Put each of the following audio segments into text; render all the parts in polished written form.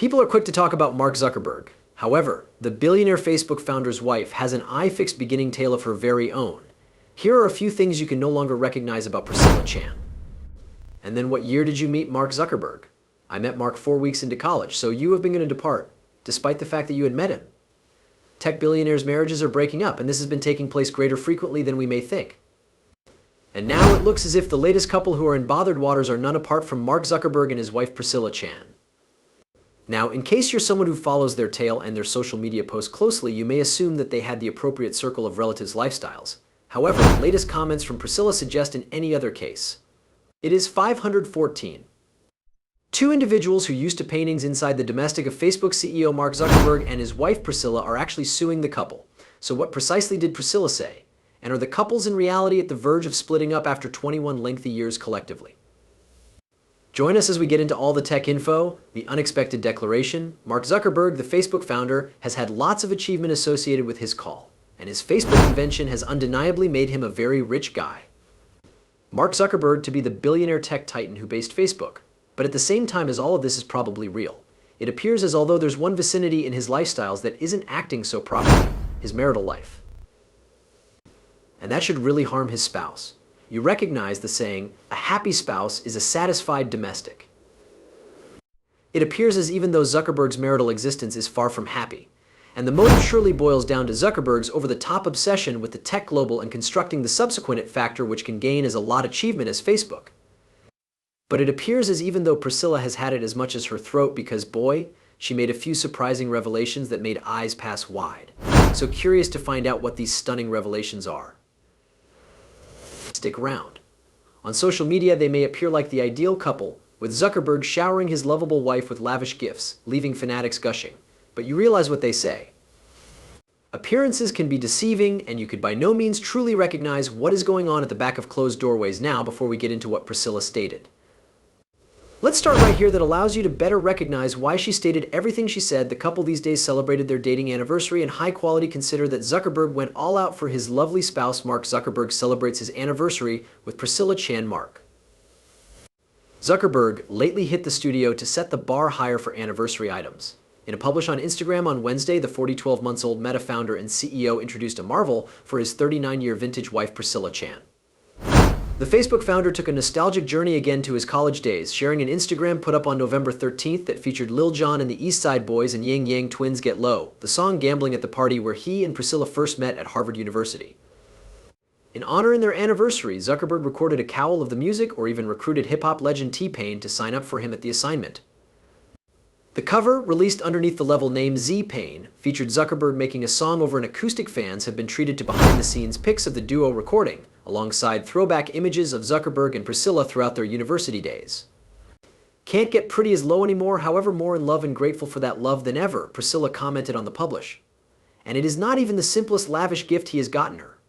People are quick to talk about Mark Zuckerberg. However, the billionaire Facebook founder's wife has an eye-fixed beginning tale of her very own. Here are a few things you can no longer recognize about Priscilla Chan. And then what year did you meet Mark Zuckerberg? I met Mark 4 weeks into college, so you have been going to depart, despite the fact that you had met him. Tech billionaires' marriages are breaking up, and this has been taking place greater frequently than we may think. And now it looks as if the latest couple who are in bothered waters are none apart from Mark Zuckerberg and his wife Priscilla Chan. Now, in case you're someone who follows their tale and their social media posts closely, you may assume that they had the appropriate circle of relatives' lifestyles. However, the latest comments from Priscilla suggest in any other case. It is 514. Two individuals who used to paintings inside the domestic of Facebook CEO Mark Zuckerberg and his wife Priscilla are actually suing the couple. So what precisely did Priscilla say? And are the couples in reality at the verge of splitting up after 21 lengthy years collectively? Join us as we get into all the tech info, the unexpected declaration. Mark Zuckerberg, the Facebook founder, has had lots of achievement associated with his call, and his Facebook invention has undeniably made him a very rich guy. Mark Zuckerberg to be the billionaire tech titan who based Facebook. But at the same time as all of this is probably real, it appears as although there's one vicinity in his lifestyles that isn't acting so properly, his marital life. And that should really harm his spouse. You recognize the saying, a happy spouse is a satisfied domestic. It appears as even though Zuckerberg's marital existence is far from happy, and the motive surely boils down to Zuckerberg's over-the-top obsession with the tech global and constructing the subsequent it factor which can gain as a lot achievement as Facebook. But it appears as even though Priscilla has had it as much as her throat because, boy, she made a few surprising revelations that made eyes pass wide. So curious to find out what these stunning revelations are. Stick around. On social media, they may appear like the ideal couple, with Zuckerberg showering his lovable wife with lavish gifts, leaving fanatics gushing. But you realize what they say. Appearances can be deceiving, and you could by no means truly recognize what is going on at the back of closed doorways now before we get into what Priscilla stated. Let's start right here that allows you to better recognize why she stated everything she said. The couple these days celebrated their dating anniversary, and high quality consider that Zuckerberg went all out for his lovely spouse. Mark Zuckerberg celebrates his anniversary with Priscilla Chan. Mark Zuckerberg lately hit the studio to set the bar higher for anniversary items. In a publish on Instagram on Wednesday, the 12-month-old Meta founder and CEO introduced a marvel for his 39-year vintage wife Priscilla Chan. The Facebook founder took a nostalgic journey again to his college days, sharing an Instagram put up on November 13th that featured Lil Jon and the East Side Boys and Yang Yang Twins' Get Low, the song Gambling at the Party where he and Priscilla first met at Harvard University. In honoring their anniversary, Zuckerberg recorded a cowl of the music or even recruited hip-hop legend T-Pain to sign up for him at the assignment. The cover, released underneath the level name Z-Pain, featured Zuckerberg making a song over an acoustic. Fans have been treated to behind-the-scenes pics of the duo recording, alongside throwback images of Zuckerberg and Priscilla throughout their university days. Can't get pretty as low anymore, however more in love and grateful for that love than ever, Priscilla commented on the publish. And it is not even the simplest lavish gift he has gotten her.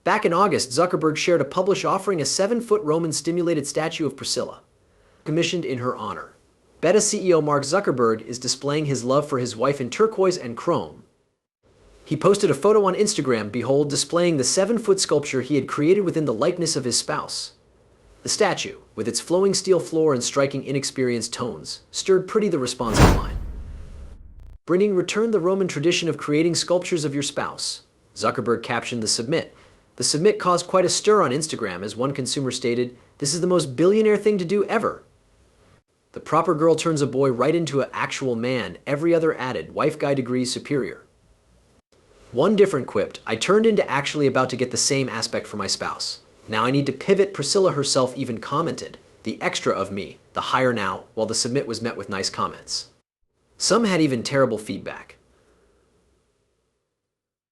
Back in August, Zuckerberg shared a publish offering a 7-foot Roman-stimulated statue of Priscilla, commissioned in her honor. Meta CEO Mark Zuckerberg is displaying his love for his wife in turquoise and chrome. He posted a photo on Instagram, behold, displaying the 7-foot sculpture he had created within the likeness of his spouse. The statue, with its flowing steel floor and striking inexperienced tones, stirred pretty the response online. Bringing return the Roman tradition of creating sculptures of your spouse. Zuckerberg captioned the submit. The submit caused quite a stir on Instagram as one consumer stated, "This is the most billionaire thing to do ever. The proper girl turns a boy right into an actual man," every other added, "wife guy degrees superior." One different quipped, "I turned into actually about to get the same aspect for my spouse. Now I need to pivot." Priscilla herself even commented, "The extra of me, the higher now," while the submit was met with nice comments. Some had even terrible feedback.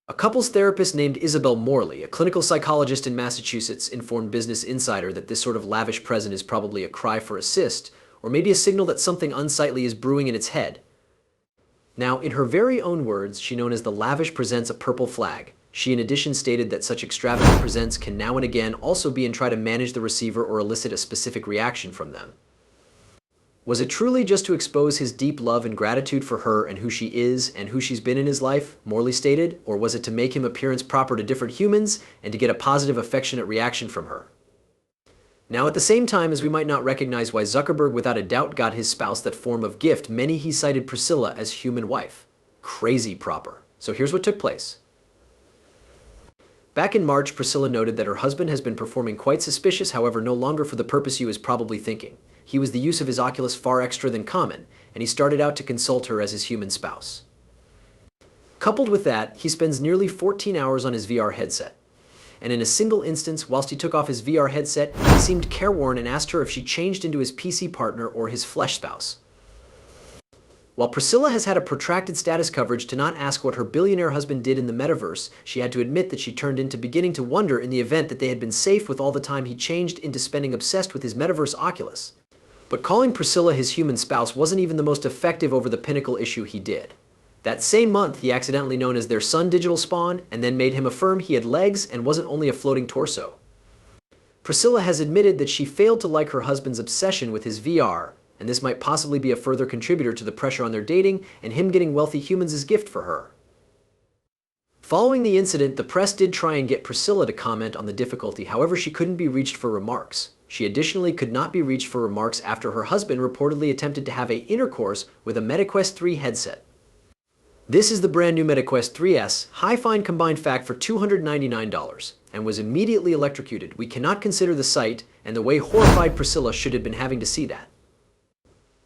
A couples therapist named Isabel Morley, a clinical psychologist in Massachusetts, informed Business Insider that this sort of lavish present is probably a cry for assist, or maybe a signal that something unsightly is brewing in its head. Now, in her very own words, she known as the Lavish presents a purple flag. She in addition stated that such extravagant presents can now and again also be and try to manage the receiver or elicit a specific reaction from them. Was it truly just to expose his deep love and gratitude for her and who she is and who she's been in his life, Morley stated, or was it to make him appearance proper to different humans and to get a positive affectionate reaction from her? Now, at the same time as we might not recognize why Zuckerberg without a doubt got his spouse that form of gift, many he cited Priscilla as human wife. Crazy proper. So here's what took place. Back in March, Priscilla noted that her husband has been performing quite suspicious, however, no longer for the purpose you was probably thinking. He was the use of his Oculus far extra than common, and he started out to consult her as his human spouse. Coupled with that, he spends nearly 14 hours on his VR headset. And in a single instance, whilst he took off his VR headset, he seemed careworn and asked her if she changed into his PC partner or his flesh spouse. While Priscilla has had a protracted status coverage to not ask what her billionaire husband did in the Metaverse, she had to admit that she turned into beginning to wonder in the event that they had been safe with all the time he changed into spending obsessed with his Metaverse Oculus. But calling Priscilla his human spouse wasn't even the most effective over the pinnacle issue he did. That same month, he accidentally known as their son digital spawn, and then made him affirm he had legs and wasn't only a floating torso. Priscilla has admitted that she failed to like her husband's obsession with his VR, and this might possibly be a further contributor to the pressure on their dating and him getting wealthy humans as gift for her. Following the incident, the press did try and get Priscilla to comment on the difficulty, however she couldn't be reached for remarks. She additionally could not be reached for remarks after her husband reportedly attempted to have an intercourse with a MetaQuest 3 headset. This is the brand new MetaQuest 3S, high-fine combined fact for $299, and was immediately electrocuted. We cannot consider the sight and the way horrified Priscilla should have been having to see that.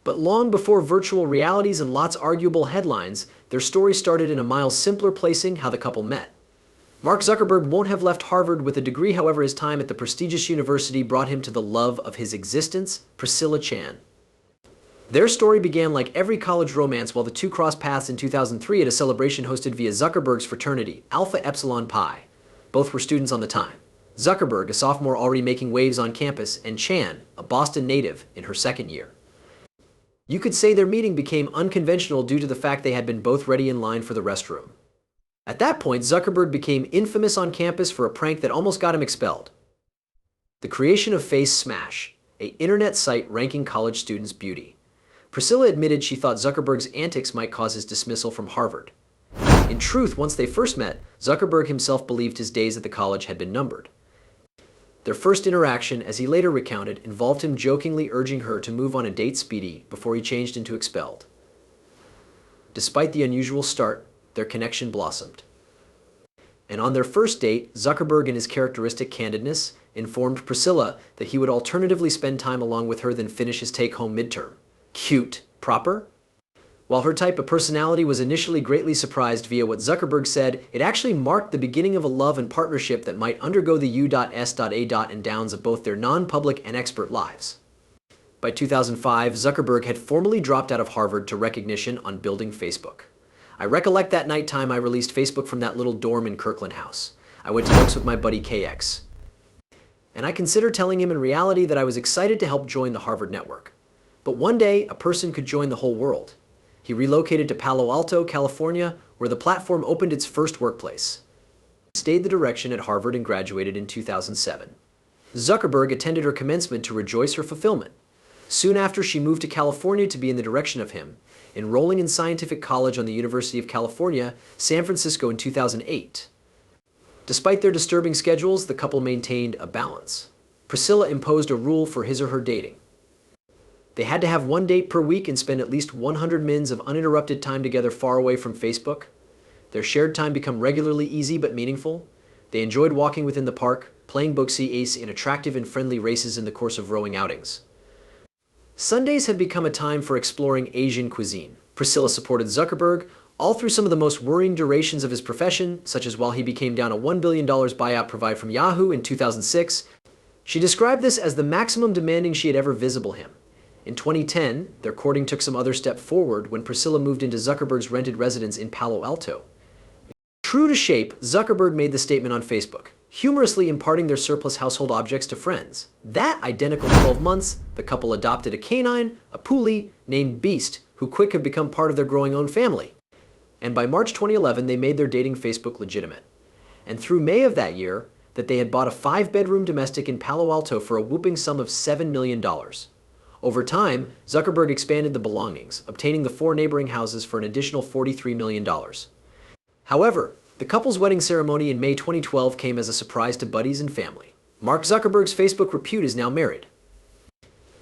But long before virtual realities and lots arguable headlines, their story started in a miles simpler placing how the couple met. Mark Zuckerberg won't have left Harvard with a degree, however his time at the prestigious university brought him to the love of his existence, Priscilla Chan. Their story began like every college romance while the two crossed paths in 2003 at a celebration hosted via Zuckerberg's fraternity, Alpha Epsilon Pi. Both were students on the time. Zuckerberg, a sophomore already making waves on campus, and Chan, a Boston native, in her second year. You could say their meeting became unconventional due to the fact they had been both ready in line for the restroom. At that point, Zuckerberg became infamous on campus for a prank that almost got him expelled. The creation of Face Smash, an internet site ranking college students' beauty. Priscilla admitted she thought Zuckerberg's antics might cause his dismissal from Harvard. In truth, once they first met, Zuckerberg himself believed his days at the college had been numbered. Their first interaction, as he later recounted, involved him jokingly urging her to move on a date speedy before he changed into expelled. Despite the unusual start, their connection blossomed. And on their first date, Zuckerberg, in his characteristic candidness, informed Priscilla that he would alternatively spend time along with her than finish his take-home midterm. Cute. Proper? While her type of personality was initially greatly surprised via what Zuckerberg said, it actually marked the beginning of a love and partnership that might undergo the U.S.A. and downs of both their non-public and expert lives. By 2005, Zuckerberg had formally dropped out of Harvard to recognition on building Facebook. I recollect that night time I released Facebook from that little dorm in Kirkland House. I went to Oaks with my buddy KX. And I considered telling him in reality that I was excited to help join the Harvard network. But one day, a person could join the whole world. He relocated to Palo Alto, California, where the platform opened its first workplace. He stayed the direction at Harvard and graduated in 2007. Zuckerberg attended her commencement to rejoice her fulfillment. Soon after, she moved to California to be in the direction of him, enrolling in scientific college on the University of California, San Francisco in 2008. Despite their disturbing schedules, the couple maintained a balance. Priscilla imposed a rule for his or her dating. They had to have one date per week and spend at least 100 mins of uninterrupted time together far away from Facebook. Their shared time became regularly easy but meaningful. They enjoyed walking within the park, playing Booksy Ace in attractive and friendly races in the course of rowing outings. Sundays had become a time for exploring Asian cuisine. Priscilla supported Zuckerberg, all through some of the most worrying durations of his profession, such as while he became down a $1 billion buyout provided from Yahoo in 2006. She described this as the maximum demanding she had ever visible him. In 2010, their courting took some other step forward when Priscilla moved into Zuckerberg's rented residence in Palo Alto. True to shape, Zuckerberg made the statement on Facebook, humorously imparting their surplus household objects to friends. That identical 12 months, the couple adopted a canine, a poolie, named Beast, who quick had become part of their growing own family. And by March 2011, they made their dating Facebook legitimate. And through May of that year, that they had bought a 5-bedroom domestic in Palo Alto for a whooping sum of $7 million. Over time, Zuckerberg expanded the belongings, obtaining the 4 neighboring houses for an additional $43 million. However, the couple's wedding ceremony in May 2012 came as a surprise to buddies and family. Mark Zuckerberg's Facebook repute is now married.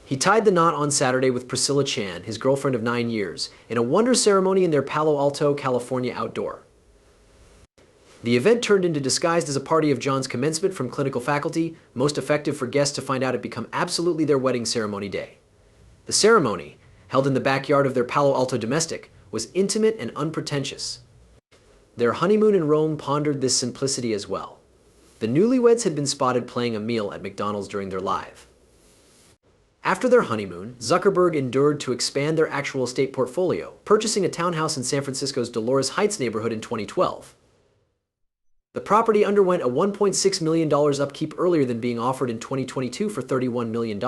He tied the knot on Saturday with Priscilla Chan, his girlfriend of 9 years, in a wonder ceremony in their Palo Alto, California outdoor. The event turned into disguised as a party of John's commencement from clinical faculty, most effective for guests to find out it become absolutely their wedding ceremony day. The ceremony, held in the backyard of their Palo Alto domestic, was intimate and unpretentious. Their honeymoon in Rome pondered this simplicity as well. The newlyweds had been spotted playing a meal at McDonald's during their live. After their honeymoon, Zuckerberg endured to expand their actual estate portfolio, purchasing a townhouse in San Francisco's Dolores Heights neighborhood in 2012. The property underwent a $1.6 million upkeep earlier than being offered in 2022 for $31 million.